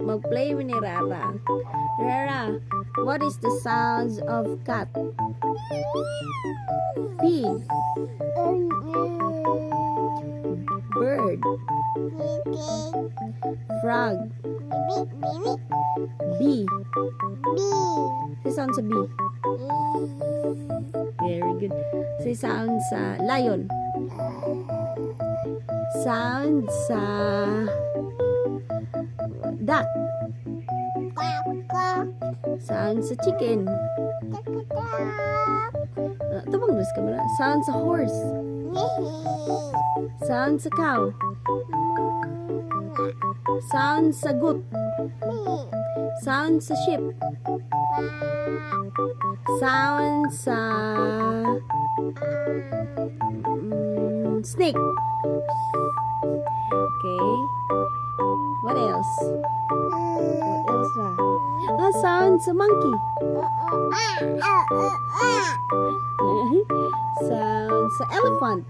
Mag-play mo ni Rara. Rara, what is the sounds of cat? Pig. Bird. Frog. Bee. Say sound sa bee. Very good. Say sound sa lion. Sound sa duck. Sound sa chicken. Tabang ka mo na. Sound sa horse. Sound sa cow. Sound sa goat. Sound sa sheep. Sound sa snake. Okay. What else? What else na? Sound sa monkey. Sound sa elephant.